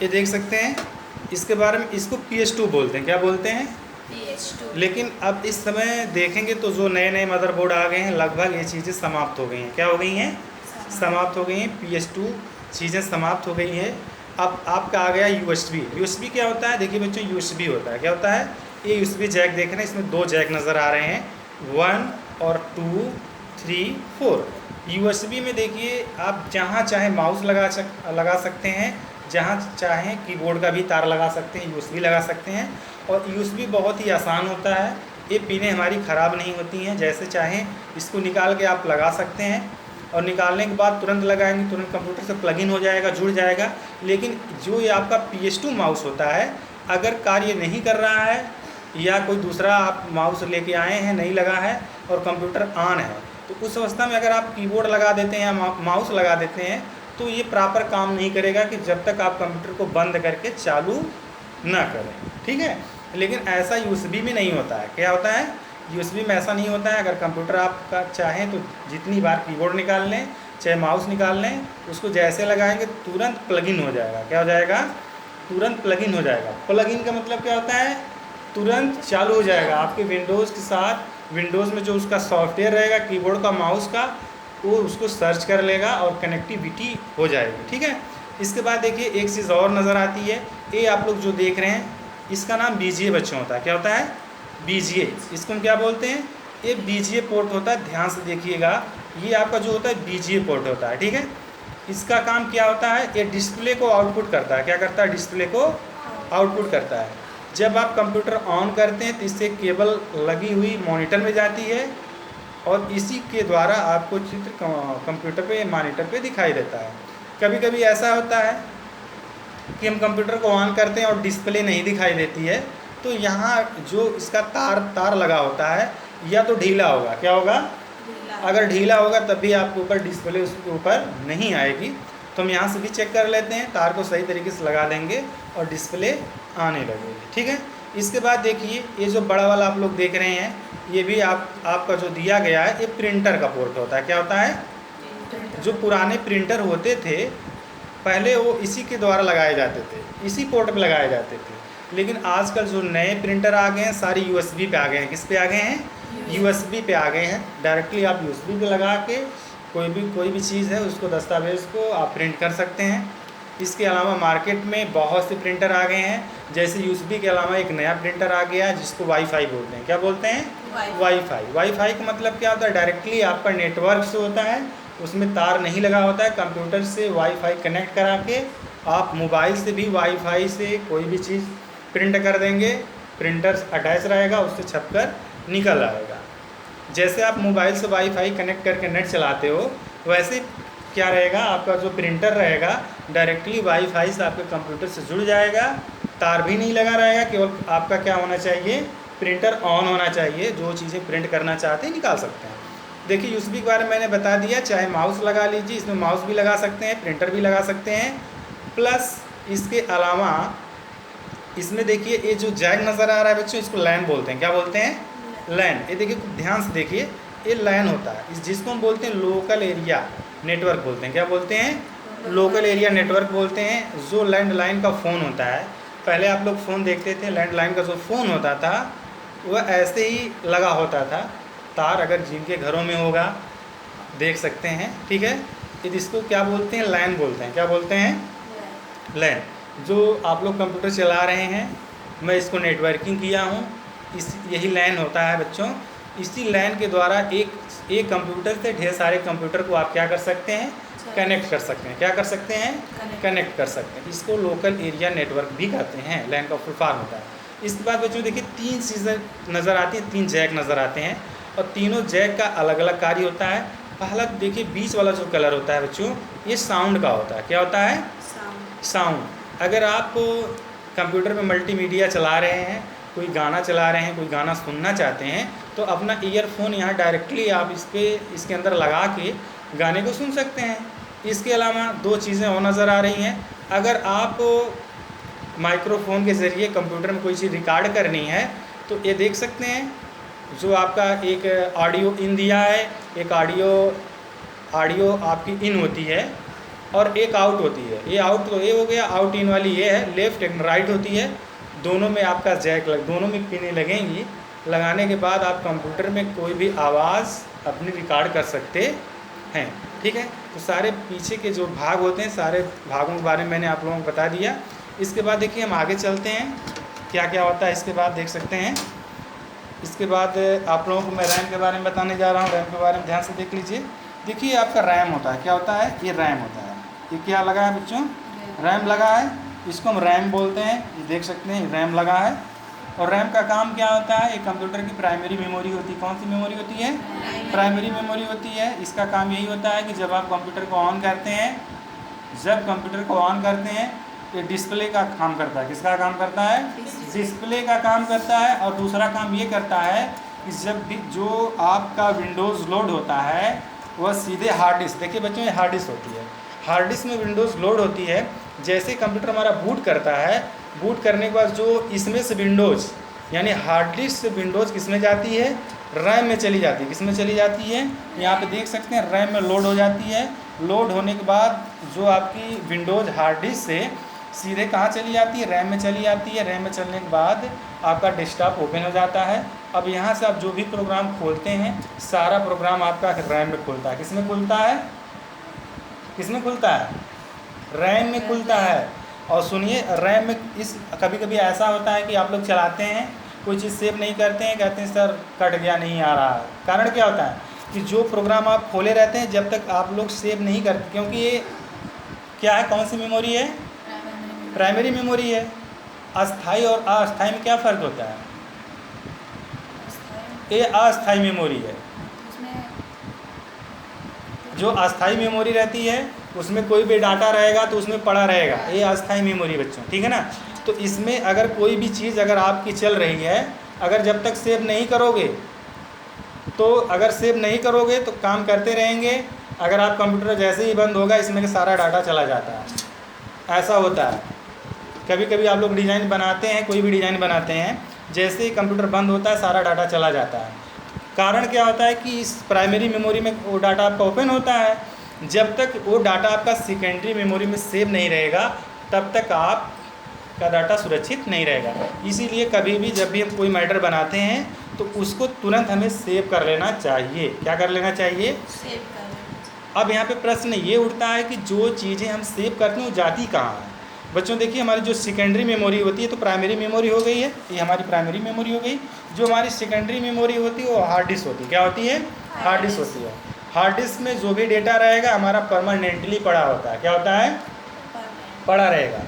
ये देख सकते हैं, इसके बारे में इसको PS2 बोलते हैं। क्या बोलते हैं? PS2। लेकिन अब इस समय देखेंगे तो जो नए नए मदरबोर्ड आ गए हैं, लगभग ये चीज़ें समाप्त हो गई हैं। क्या हो गई हैं? समाप्त हो गई हैं। PS2 चीज़ें समाप्त हो गई हैं। अब आपका आ गया USB। USB क्या होता है? देखिए बच्चों, USB होता है, क्या होता है? ये USB जैक देख रहे हैं, इसमें 2 जैक नज़र आ रहे हैं, 1 और 2 3 4। USB में देखिए आप जहाँ चाहे माउस लगा सकते हैं, जहाँ चाहें कीबोर्ड का भी तार लगा सकते हैं, USB लगा सकते हैं। और USB बहुत ही आसान होता है, ये पिनें हमारी ख़राब नहीं होती हैं, जैसे चाहें इसको निकाल के आप लगा सकते हैं और निकालने के बाद तुरंत लगाएंगे, तुरंत कंप्यूटर से प्लग इन हो जाएगा, जुड़ जाएगा। लेकिन जो ये आपका PS2 माउस होता है, अगर कार्य नहीं कर रहा है या कोई दूसरा आप माउस लेके आए हैं, नहीं लगा है और कंप्यूटर ऑन है, तो उस अवस्था में अगर आप कीबोर्ड लगा देते हैं या माउस लगा देते हैं तो ये प्रॉपर काम नहीं करेगा कि जब तक आप कंप्यूटर को बंद करके चालू ना करें। ठीक है? लेकिन ऐसा USB में नहीं होता है। क्या होता है? USB में ऐसा नहीं होता है। अगर कंप्यूटर आपका चाहें तो जितनी बार कीबोर्ड निकाल लें, चाहे माउस निकाल लें, उसको जैसे लगाएंगे तुरंत प्लग इन हो जाएगा। क्या हो जाएगा? तुरंत प्लग इन हो जाएगा। प्लग इन का मतलब क्या होता है? तुरंत चालू हो जाएगा। आपके विंडोज़ के साथ, विंडोज़ में जो उसका सॉफ्टवेयर रहेगा कीबोर्ड का, माउस का, वो उसको सर्च कर लेगा और कनेक्टिविटी हो जाएगी। ठीक है? इसके बाद देखिए एक चीज़ और नज़र आती है, ये आप लोग जो देख रहे हैं इसका नाम BGA बच्चों होता है। क्या होता है? BGA। इसको हम क्या बोलते हैं? ये BGA पोर्ट होता है। ध्यान से देखिएगा, ये आपका जो होता है BGA पोर्ट होता है। ठीक है? इसका काम क्या होता है? ये डिस्प्ले को आउटपुट करता है। क्या करता है? डिस्प्ले को आउटपुट करता है। जब आप कंप्यूटर ऑन करते हैं तो इससे केबल लगी हुई मॉनिटर में जाती है और इसी के द्वारा आपको चित्र कंप्यूटर पे, मॉनिटर पे दिखाई देता है। कभी कभी ऐसा होता है कि हम कंप्यूटर को ऑन करते हैं और डिस्प्ले नहीं दिखाई देती है, तो यहाँ जो इसका तार लगा होता है या तो ढीला होगा। क्या होगा? अगर ढीला होगा तब भी आपके ऊपर डिस्प्ले उसके ऊपर नहीं आएगी। तो हम यहाँ से भी चेक कर लेते हैं, तार को सही तरीके से लगा देंगे और डिस्प्ले आने लगेगी। ठीक है? इसके बाद देखिए ये जो बड़ा वाला आप लोग देख रहे हैं, ये भी आपका जो दिया गया है, ये प्रिंटर का पोर्ट होता है। क्या होता है? जो पुराने प्रिंटर होते थे पहले वो इसी के द्वारा लगाए जाते थे, इसी पोर्ट पे लगाए जाते थे। लेकिन आजकल जो नए प्रिंटर आ गए हैं सारी USB पे आ गए हैं। किस पे आ गए हैं? USB पे आ गए हैं। डायरेक्टली आप USB पे लगा के कोई भी चीज़ है उसको, दस्तावेज़ को आप प्रिंट कर सकते हैं। इसके अलावा मार्केट में बहुत से प्रिंटर आ गए हैं। जैसे USB के अलावा एक नया प्रिंटर आ गया है जिसको वाईफाई बोलते हैं। क्या बोलते हैं? वाईफाई। वाईफाई का मतलब क्या होता है? डायरेक्टली आपका नेटवर्क से होता है, उसमें तार नहीं लगा होता है। कंप्यूटर से वाईफाई कनेक्ट करा के आप मोबाइल से भी वाईफाई से कोई भी चीज़ प्रिंट कर देंगे, प्रिंटर अटैच रहेगा, उससे छपकर निकल आएगा। जैसे आप मोबाइल से वाईफाई कनेक्ट करके नेट चलाते हो, वैसे क्या रहेगा, आपका जो प्रिंटर रहेगा डायरेक्टली वाईफाई से आपके कंप्यूटर से जुड़ जाएगा, तार भी नहीं लगा रहेगा। केवल आपका क्या होना चाहिए? प्रिंटर ऑन होना चाहिए। जो चीज़ें प्रिंट करना चाहते हैं निकाल सकते हैं। देखिए USB के बारे में मैंने बता दिया, चाहे माउस लगा लीजिए, इसमें माउस भी लगा सकते हैं, प्रिंटर भी लगा सकते हैं। प्लस इसके अलावा इसमें देखिए ये जो जैक नज़र आ रहा है बच्चों, इसको लैन बोलते हैं। क्या बोलते हैं? लैन। ये देखिए ध्यान से देखिए, ये लैन होता है, जिसको हम बोलते हैं लोकल एरिया नेटवर्क बोलते हैं। क्या बोलते हैं? लोकल एरिया नेटवर्क बोलते हैं। जो लैंडलाइन का फ़ोन होता है, पहले आप लोग फ़ोन देखते थे, लैंडलाइन का जो फ़ोन होता था वह ऐसे ही लगा होता था, तार अगर जिनके घरों में होगा देख सकते हैं। ठीक है? इसको क्या बोलते हैं? लैन बोलते हैं। क्या बोलते हैं? लैन। जो आप लोग कंप्यूटर चला रहे हैं, मैं इसको नेटवर्किंग किया हूँ, यही लैन होता है बच्चों। इसी लैन के द्वारा एक कंप्यूटर से ढेर सारे कंप्यूटर को आप क्या कर सकते हैं? कनेक्ट कर सकते हैं। क्या कर सकते हैं? कनेक्ट कर सकते हैं। इसको लोकल एरिया नेटवर्क भी कहते हैं। लैन का फुल फॉर्म होता है। इसके बाद बच्चों देखिए 3 चीज़ें नज़र आती हैं, 3 जैक नज़र आते हैं और तीनों जैक का अलग अलग कार्य होता है। पहला देखिए बीच वाला जो कलर होता है बच्चों, ये साउंड का होता है। क्या होता है? साउंड। अगर आप कंप्यूटर में मल्टीमीडिया चला रहे हैं, कोई गाना चला रहे हैं, कोई गाना सुनना चाहते हैं, तो अपना ईयरफोन यहाँ डायरेक्टली आप इसके अंदर लगा के गाने को सुन सकते हैं। इसके अलावा 2 चीज़ें और नज़र आ रही हैं। अगर आप माइक्रोफोन के ज़रिए कंप्यूटर में कोई चीज़ रिकॉर्ड करनी है तो ये देख सकते हैं, जो आपका एक ऑडियो इन दिया है, एक ऑडियो आपकी इन होती है, और एक आउट होती है। ये आउट तो ये हो गया, आउट इन वाली ये है, लेफ़्ट एंड राइट होती है। दोनों में आपका जैक दोनों में पिनें लगेंगी। लगाने के बाद आप कंप्यूटर में कोई भी आवाज़ अपनी रिकॉर्ड कर सकते हैं। ठीक है, तो सारे पीछे के जो भाग होते हैं, सारे भागों के बारे में मैंने आप लोगों को बता दिया। इसके बाद देखिए हम आगे चलते हैं, क्या क्या होता है इसके बाद देख सकते हैं। इसके बाद आप लोगों को मैं रैम के बारे में बताने जा रहा हूँ। रैम के बारे में ध्यान से देख लीजिए। देखिए आपका रैम होता है, क्या होता है, ये रैम होता है। ये क्या लगा है बच्चों, रैम लगा है, इसको हम रैम बोलते हैं। ये देख सकते हैं रैम लगा है। और रैम का काम क्या होता है, एक कंप्यूटर की प्राइमरी मेमोरी होती है। कौन सी मेमोरी होती है, प्राइमरी मेमोरी होती है। इसका काम यही होता है कि जब आप कंप्यूटर को ऑन करते हैं, जब कंप्यूटर को ऑन करते हैं, ये डिस्प्ले का काम करता है। किसका काम करता है, डिस्प्ले का काम करता है। और दूसरा काम ये करता है कि जब भी जो आपका विंडोज़ लोड होता है वह सीधे हार्ड डिस्क, देखिए बच्चों ये हार्ड डिस्क होती है, हार्ड डिस्क में विंडोज़ लोड होती है। जैसे कंप्यूटर हमारा बूट करता है, बूट करने के बाद जो इसमें से विंडोज़ यानी हार्ड डिस्क से विंडोज़ किस में जाती है, रैम में चली जाती है। किस में चली जाती है, यहाँ पे देख सकते हैं रैम में लोड हो जाती है। लोड होने के बाद जो आपकी विंडोज़ हार्ड डिस्क से सीधे कहाँ चली जाती है, रैम में चली जाती है। रैम में चलने के बाद आपका डेस्कटॉप ओपन हो जाता है। अब यहाँ से आप जो भी प्रोग्राम खोलते हैं, सारा प्रोग्राम आपका रैम में खुलता है। किस में खुलता है, किस में खुलता है, रैम में खुलता है। और सुनिए रैम में इस कभी कभी ऐसा होता है कि आप लोग चलाते हैं, कोई चीज़ सेव नहीं करते हैं, कहते हैं सर कट गया, नहीं आ रहा। कारण क्या होता है कि जो प्रोग्राम आप खोले रहते हैं जब तक आप लोग सेव नहीं करते, क्योंकि ये क्या है, कौन सी मेमोरी है, प्राइमरी मेमोरी है। अस्थाई और अस्थाई में क्या फ़र्क होता है, ये अस्थाई मेमोरी है। जो अस्थाई मेमोरी रहती है उसमें कोई भी डाटा रहेगा तो उसमें पड़ा रहेगा, ये अस्थाई मेमोरी बच्चों, ठीक है ना। तो इसमें अगर कोई भी चीज़ अगर आपकी चल रही है, अगर जब तक सेव नहीं करोगे तो अगर सेव नहीं करोगे तो काम करते रहेंगे। अगर आप कंप्यूटर जैसे ही बंद होगा इसमें का सारा डाटा चला जाता है। ऐसा होता है, कभी कभी आप लोग डिज़ाइन बनाते हैं, कोई भी डिज़ाइन बनाते हैं, जैसे ही कंप्यूटर बंद होता है सारा डाटा चला जाता है। कारण क्या होता है कि इस प्राइमरी मेमोरी में वो डाटा आपका ओपन होता है। जब तक वो डाटा आपका सेकेंडरी मेमोरी में सेव नहीं रहेगा तब तक आपका डाटा सुरक्षित नहीं रहेगा। इसीलिए कभी भी जब भी हम कोई मैटर बनाते हैं तो उसको तुरंत हमें सेव कर लेना चाहिए। क्या कर लेना चाहिए, सेव कर लेना। अब यहाँ पे प्रश्न ये उठता है कि जो चीज़ें हम सेव करते हैं वो जाती कहाँ है। बच्चों देखिए हमारी जो सेकेंडरी मेमोरी होती है, तो प्राइमरी मेमोरी हो गई है, ये हमारी प्राइमरी मेमोरी हो गई। जो हमारी सेकेंडरी मेमोरी होती है वो हार्ड डिस्क होती है। क्या होती है, हार्ड डिस्क होती है। हार्ड डिस्क में जो भी डेटा रहेगा हमारा परमानेंटली पड़ा होता है। क्या होता है, पड़ा रहेगा।